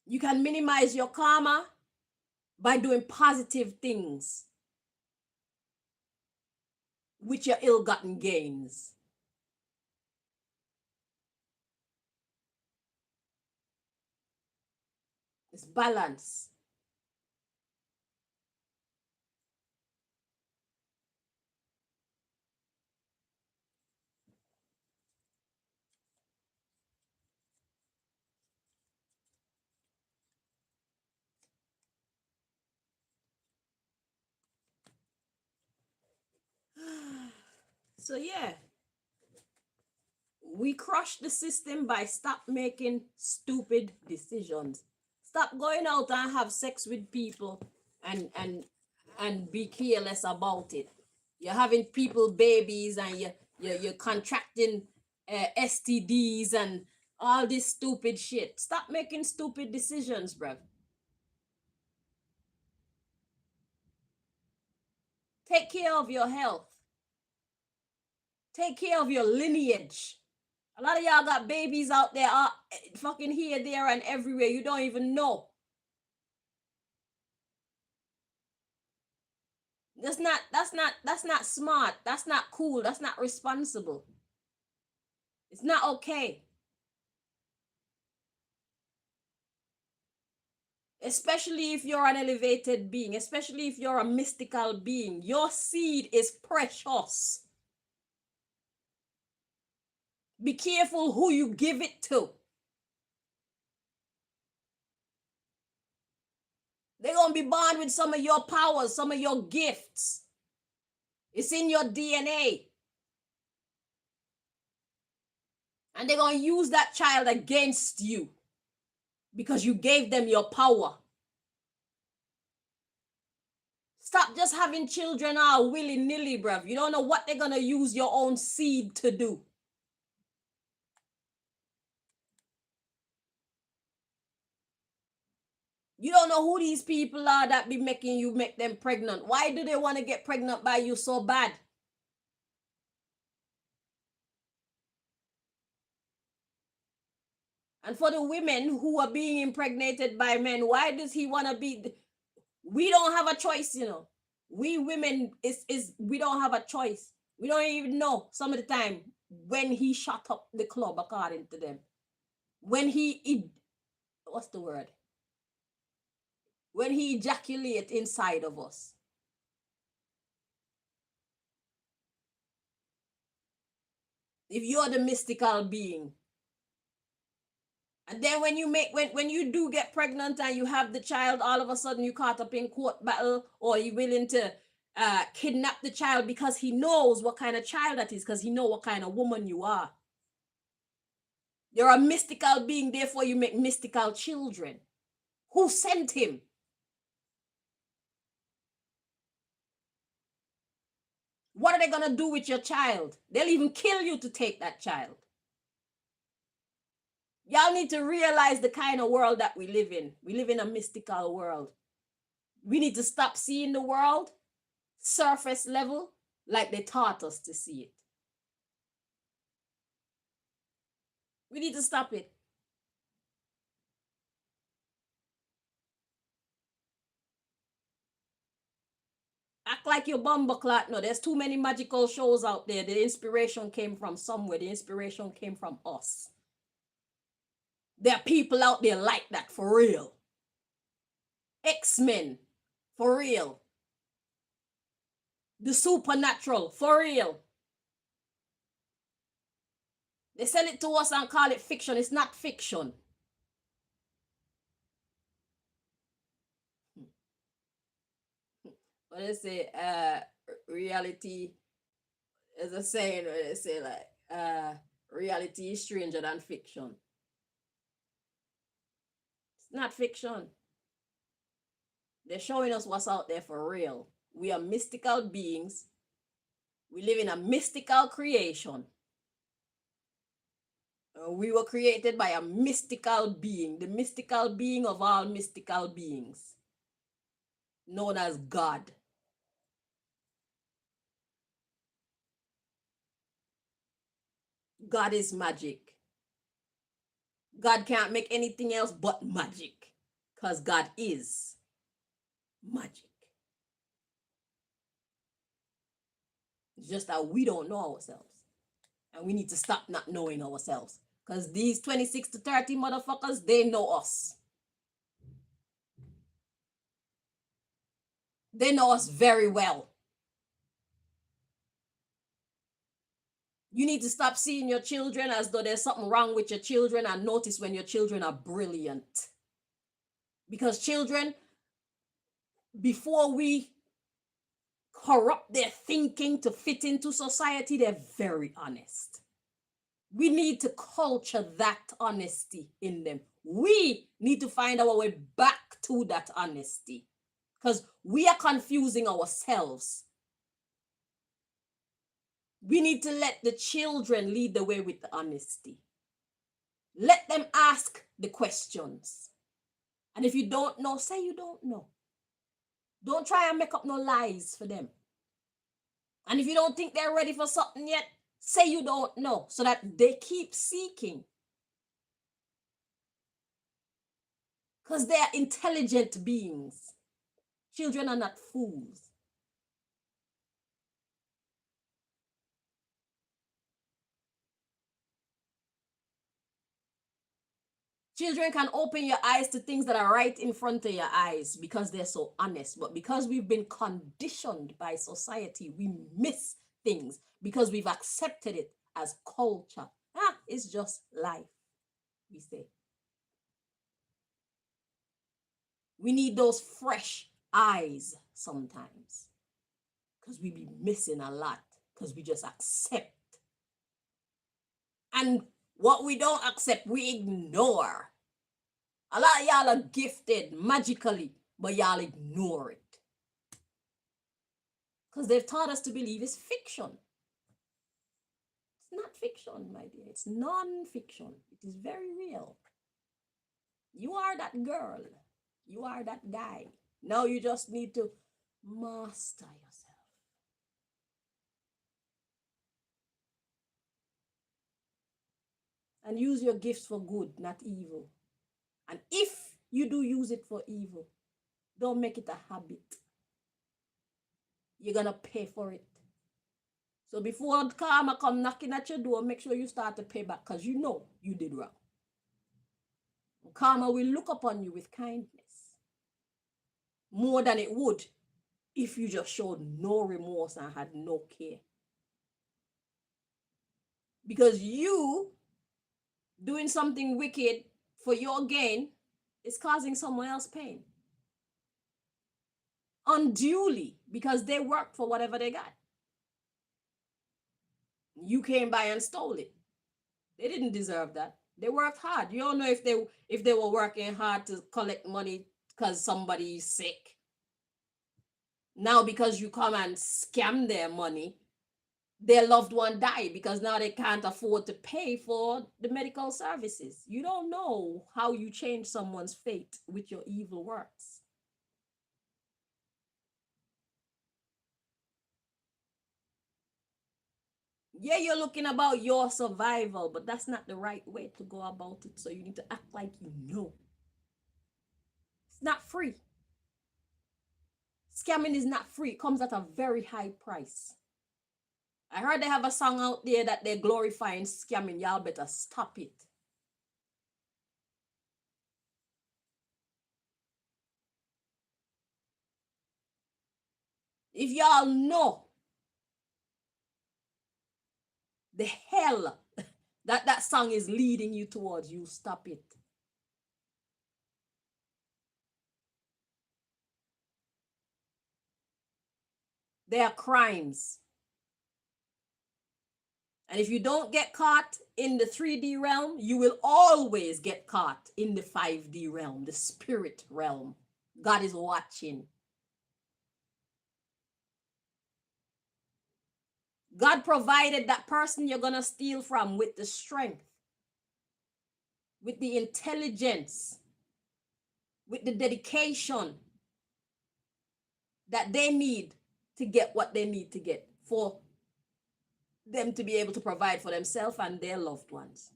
B: You can minimize your karma by doing positive things with your ill-gotten gains. It's balance. So yeah, we crush the system by stop making stupid decisions. Stop going out and have sex with people and be careless about it. You're having people babies and you're contracting STDs and all this stupid shit. Stop making stupid decisions, bruv. Take care of your health. Take care of your lineage. A lot of y'all got babies out there, fucking here, there, and everywhere. You don't even know. That's not smart. That's not cool. That's not responsible. It's not okay. Especially if you're an elevated being, especially if you're a mystical being. Your seed is precious. Be careful who you give it to. They're going to be born with some of your powers, some of your gifts. It's in your DNA. And they're going to use that child against you because you gave them your power. Stop just having children all willy-nilly, bruv. You don't know what they're going to use your own seed to do. You don't know who these people are that be making you make them pregnant. Why do they want to get pregnant by you so bad? And for the women who are being impregnated by men, why does he want to be? We don't have a choice, you know. We women we don't have a choice. We don't even know some of the time when he shut up the club, according to them. When what's the word? When he ejaculates inside of us. If you're the mystical being. And then when you do get pregnant and you have the child, all of a sudden you caught up in court battle, or you're willing to kidnap the child because he knows what kind of child that is, because he knows what kind of woman you are. You're a mystical being, therefore you make mystical children. Who sent him? What are they going to do with your child? They'll even kill you to take that child. Y'all need to realize the kind of world that we live in. We live in a mystical world. We need to stop seeing the world surface level like they taught us to see it. We need to stop it. Act like you're bumbleclot. No, there's too many magical shows out there. The inspiration came from somewhere. The inspiration came from us. There are people out there like that, for real. X-Men, for real. The supernatural, for real. They sell it to us and call it fiction. It's not fiction. What they say, reality is a saying where they say like, reality is stranger than fiction. It's not fiction. They're showing us what's out there for real. We are mystical beings. We live in a mystical creation. We were created by a mystical being, the mystical being of all mystical beings, known as God. God is magic. God can't make anything else but magic, because God is magic. It's just that we don't know ourselves. And we need to stop not knowing ourselves. Because these 26 to 30 motherfuckers, they know us. They know us very well. You need to stop seeing your children as though there's something wrong with your children and notice when your children are brilliant. Because children, before we corrupt their thinking to fit into society, they're very honest. We need to culture that honesty in them. We need to find our way back to that honesty, because we are confusing ourselves. We need to let the children lead the way with the honesty. Let them ask the questions. And if you don't know, say you don't know. Don't try and make up no lies for them. And if you don't think they're ready for something yet, say you don't know, so that they keep seeking. Because they are intelligent beings. Children are not fools. Children can open your eyes to things that are right in front of your eyes because they're so honest. But because we've been conditioned by society, we miss things because we've accepted it as culture. It's just life, we say. We need those fresh eyes sometimes because we be missing a lot because we just accept. And what we don't accept, we ignore. A lot of y'all are gifted magically, but y'all ignore it. Because they've taught us to believe it's fiction. It's not fiction, my dear. It's non-fiction. It is very real. You are that girl. You are that guy. Now you just need to master yourself. And use your gifts for good, not evil. And if you do use it for evil, don't make it a habit. You're going to pay for it. So before karma come knocking at your door, make sure you start to pay back, because you know you did wrong. Karma will look upon you with kindness more than it would if you just showed no remorse and had no care. Because you doing something wicked for your gain is causing someone else pain unduly, because they worked for whatever they got. You came by and stole it. They didn't deserve that. They worked hard. You don't know if they were working hard to collect money because somebody is sick. Now, because you come and scam their money, their loved one died because now they can't afford to pay for the medical services. You don't know how you change someone's fate with your evil works. Yeah, you're looking about your survival, but that's not the right way to go about it. So you need to act like you know. It's not free. Scamming is not free. It comes at a very high price. I heard they have a song out there that they're glorifying scamming. Y'all better stop it. If y'all know the hell that song is leading you towards, you stop it. They are crimes. And if you don't get caught in the 3D realm, you will always get caught in the 5D realm, the spirit realm. God is watching. God provided that person you're going to steal from with the strength. with the intelligence, with the dedication that they need to get what they need to get for them to be able to provide for themselves and their loved ones.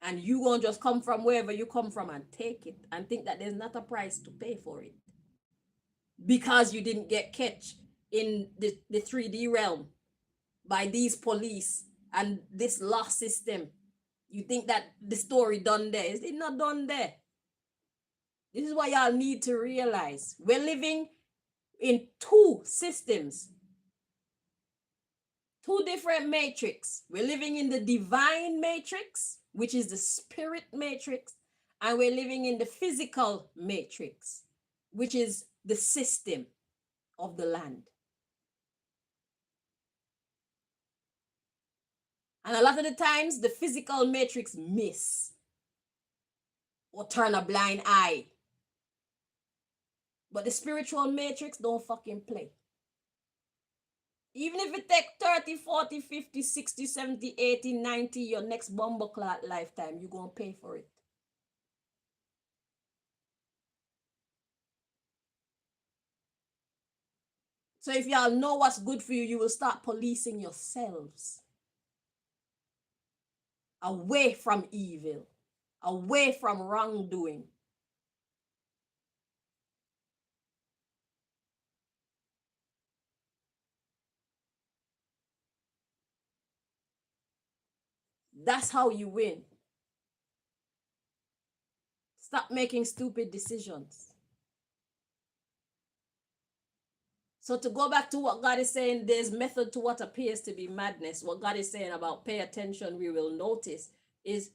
B: And you gonna just come from wherever you come from and take it and think that there's not a price to pay for it because you didn't get catch in the 3D realm by these police and this law system. You think that the story done there. It's not done there. This is what y'all need to realize. We're living in two systems, two different matrix. We're living in the divine matrix, which is the spirit matrix, and we're living in the physical matrix, which is the system of the land. And a lot of the times, the physical matrix miss or turn a blind eye. But the spiritual matrix don't fucking play. Even if it take 30, 40, 50, 60, 70, 80, 90, your next bumbleclot lifetime, you're going to pay for it. So if y'all know what's good for you, you will start policing yourselves away from evil, away from wrongdoing. That's how you win. Stop making stupid decisions. So to go back to what God is saying, there's method to what appears to be madness. What God is saying about pay attention, we will notice, is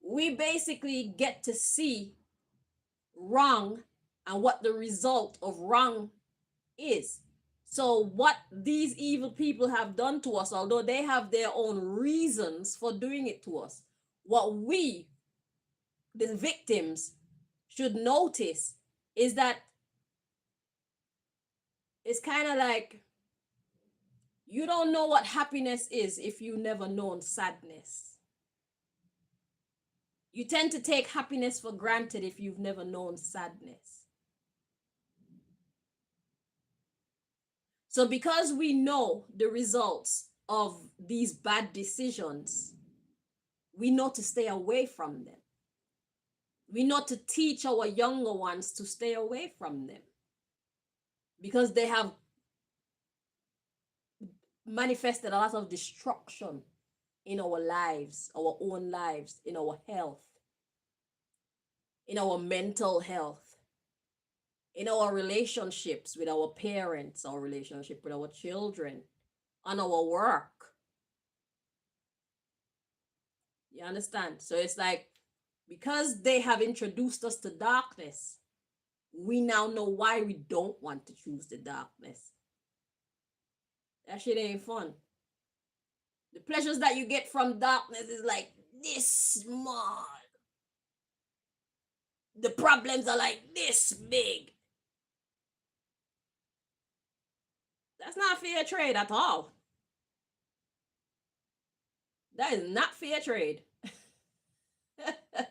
B: we basically get to see wrong and what the result of wrong is. So what these evil people have done to us, although they have their own reasons for doing it to us, what we, the victims, should notice is that it's kind of like you don't know what happiness is if you never known sadness. You tend to take happiness for granted if you've never known sadness. So because we know the results of these bad decisions, we know to stay away from them. We know to teach our younger ones to stay away from them because they have manifested a lot of destruction in our lives, our own lives, in our health, in our mental health, in our relationships with our parents, our relationship with our children, on our work. You understand? So it's like, because they have introduced us to darkness, we now know why we don't want to choose the darkness. That shit ain't fun. The pleasures that you get from darkness is like this small. The problems are like this big. That's not fair trade at all. That is not fair trade.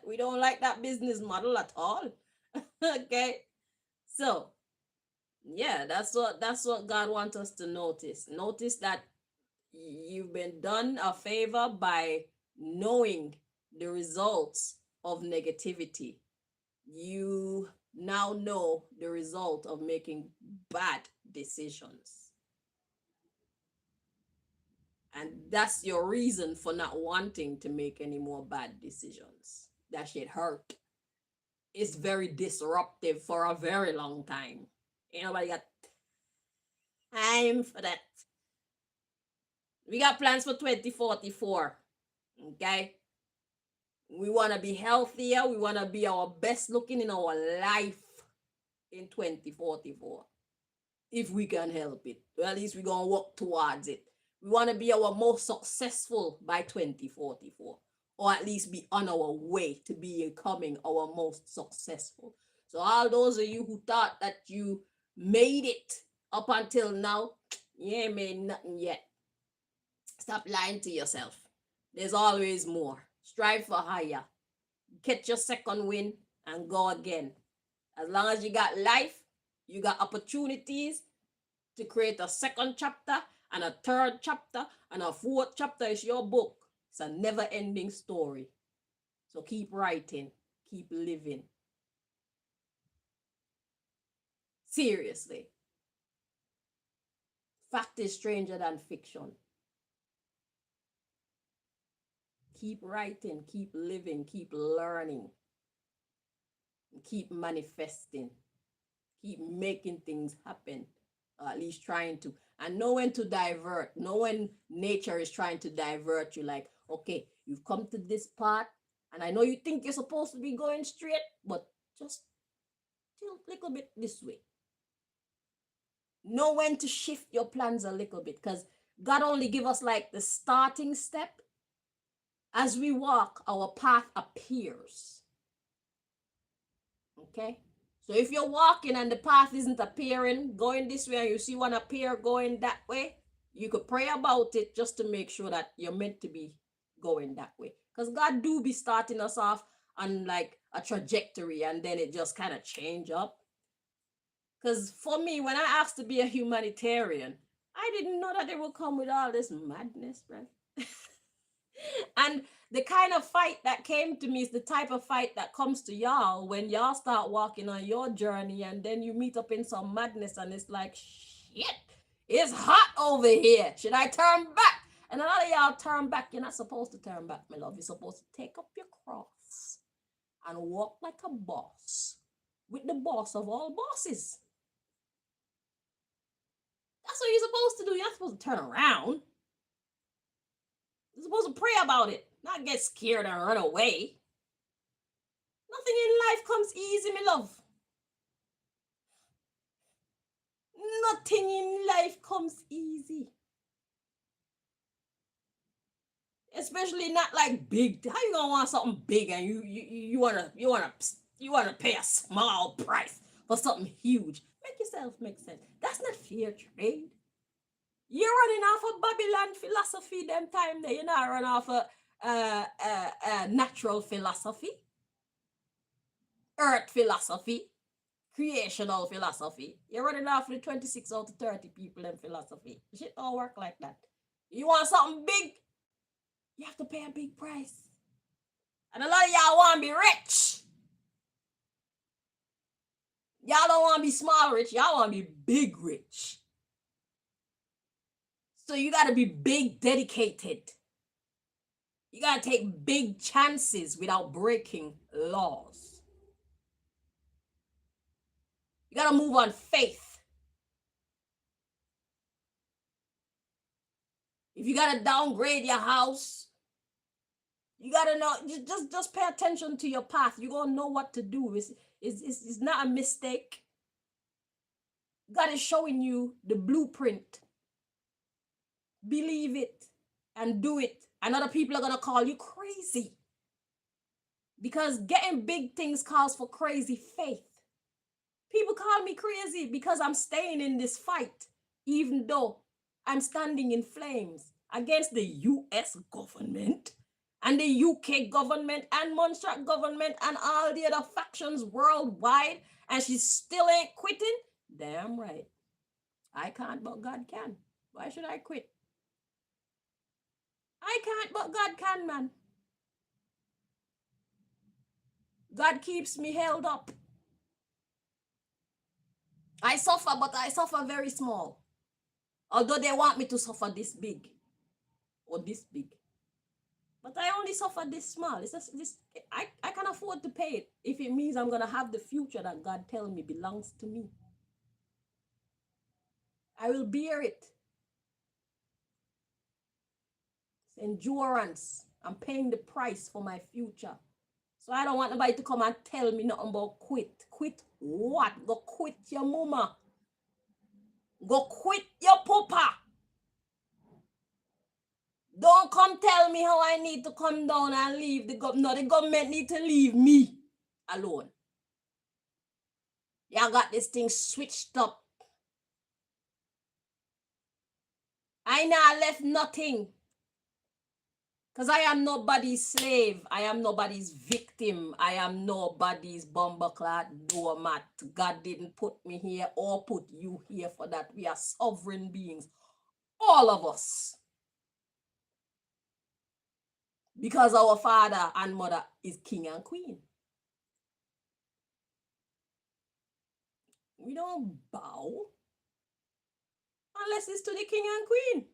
B: We don't like that business model at all. Okay? So, yeah, that's what God wants us to notice. Notice that you've been done a favor by knowing the results of negativity. You now know the result of making bad decisions. And that's your reason for not wanting to make any more bad decisions. That shit hurt. It's very disruptive for a very long time. Ain't nobody got time for that. We got plans for 2044. Okay? We want to be healthier. We want to be our best looking in our life in 2044. If we can help it. Well, at least we're going to work towards it. We want to be our most successful by 2044. Or at least be on our way to becoming our most successful. So all those of you who thought that you made it up until now, you ain't made nothing yet. Stop lying to yourself. There's always more. Strive for higher. Catch your second win and go again. As long as you got life, you got opportunities to create a second chapter and a third chapter and a fourth chapter. Is your book. It's a never-ending story. So keep writing, keep living. Seriously. Fact is stranger than fiction. Keep writing, keep living, keep learning, keep manifesting, keep making things happen, or at least trying to. And know when to divert, know when nature is trying to divert you, like, okay, you've come to this part, and I know you think you're supposed to be going straight, but just tilt a little bit this way. Know when to shift your plans a little bit, because God only give us like the starting step. As we walk, our path appears. Okay? So if you're walking and the path isn't appearing, going this way, and you see one appear going that way, you could pray about it just to make sure that you're meant to be going that way. Because God do be starting us off on like a trajectory, and then it just kind of change up. Because for me, when I asked to be a humanitarian, I didn't know that it would come with all this madness, right? And the kind of fight that came to me is the type of fight that comes to y'all when y'all start walking on your journey, and then you meet up in some madness and it's like, shit, it's hot over here. Should I turn back? And a lot of y'all turn back. You're not supposed to turn back, my love. You're supposed to take up your cross and walk like a boss with the boss of all bosses. That's what you're supposed to do. You're not supposed to turn around. You're supposed to pray about it, not get scared and run away. Nothing in life comes easy, my love. Nothing in life comes easy. Especially not like big. How you gonna want something big and you wanna pay a small price for something huge? Make yourself make sense. That's not fair trade. You're running off a Babylon philosophy them time there. You're not running off a natural philosophy, earth philosophy, creational philosophy. You're running off the 26 out of 30 people in philosophy. Shit don't work like that. You want something big, you have to pay a big price. And a lot of y'all want to be rich. Y'all don't want to be small rich. Y'all want to be big rich. So you got to be big dedicated. You got to take big chances without breaking laws. You got to move on faith. If you got to downgrade your house, you got to know, just pay attention to your path. You're going to know what to do. It's not a mistake. God is showing you the blueprint. Believe it and do it. And other people are going to call you crazy. Because getting big things calls for crazy faith. People call me crazy because I'm staying in this fight, even though I'm standing in flames against the US government and the UK government and Montserrat government and all the other factions worldwide, and she still ain't quitting. Damn right. I can't, but God can. Why should I quit? I can't, but God can, man. God keeps me held up. I suffer, but I suffer very small. Although they want me to suffer this big or this big. But I only suffer this small. It's just this. I can afford to pay it if it means I'm going to have the future that God tells me belongs to me. I will bear it. It's endurance. I'm paying the price for my future. So I don't want nobody to come and tell me nothing about quit. Quit what? Go quit your mama. Go quit your papa. Don't come tell me how I need to come down and leave the government. No, the government need to leave me alone. Y'all got this thing switched up. I now left nothing. Because I am nobody's slave. I am nobody's victim. I am nobody's bomberclad doormat. God didn't put me here or put you here for that. We are sovereign beings. All of us. Because our father and mother is king and queen. We don't bow unless it's to the king and queen.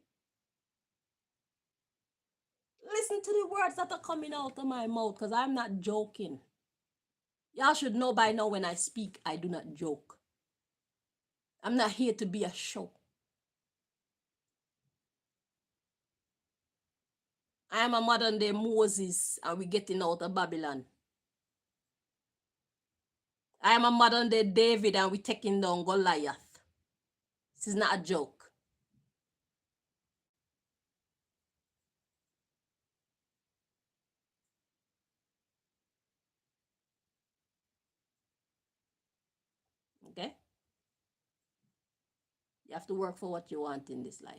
B: Listen to the words that are coming out of my mouth, because I'm not joking. Y'all should know by now when I speak, I do not joke. I'm not here to be a show. I am a modern day Moses and we're getting out of Babylon. I am a modern day David and we're taking down Goliath. This is not a joke. Okay? You have to work for what you want in this life.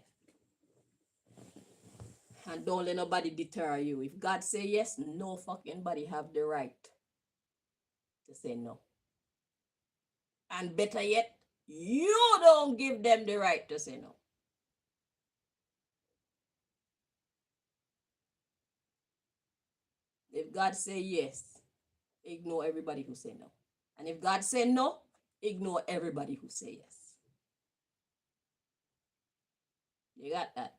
B: And don't let nobody deter you. If God say yes, no fucking body have the right to say no. And better yet, you don't give them the right to say no. If God say yes, ignore everybody who say no. And if God say no, ignore everybody who say yes. You got that?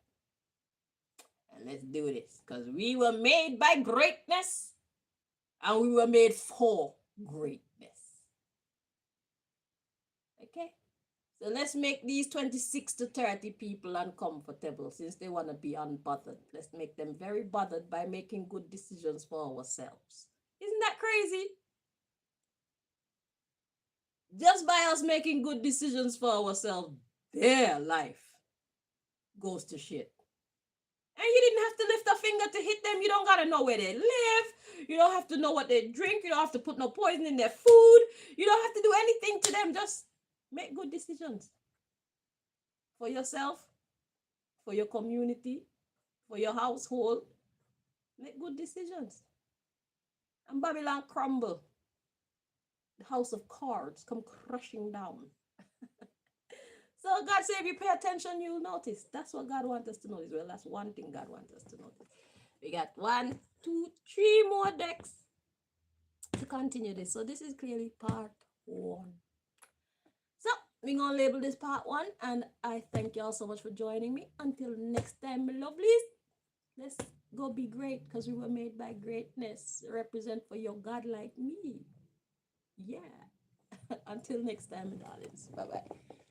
B: And let's do this, because we were made by greatness and we were made for greatness. Okay? So let's make these 26 to 30 people uncomfortable since they want to be unbothered. Let's make them very bothered by making good decisions for ourselves. Isn't that crazy? Just by us making good decisions for ourselves, their life goes to shit. And you didn't have to lift a finger to hit them. You don't got to know where they live. You don't have to know what they drink. You don't have to put no poison in their food. You don't have to do anything to them. Just make good decisions for yourself, for your community, for your household. Make good decisions. And Babylon crumble. The house of cards come crushing down. So God said, if you pay attention, you'll notice. That's what God wants us to notice. Well, that's one thing God wants us to notice. We got 1, 2, 3 more decks to continue this. So this is clearly part 1. So we're going to label this part 1. And I thank you all so much for joining me. Until next time, my lovelies. Let's go be great, because we were made by greatness. Represent for your God like me. Yeah. Until next time, my darlings. Bye-bye.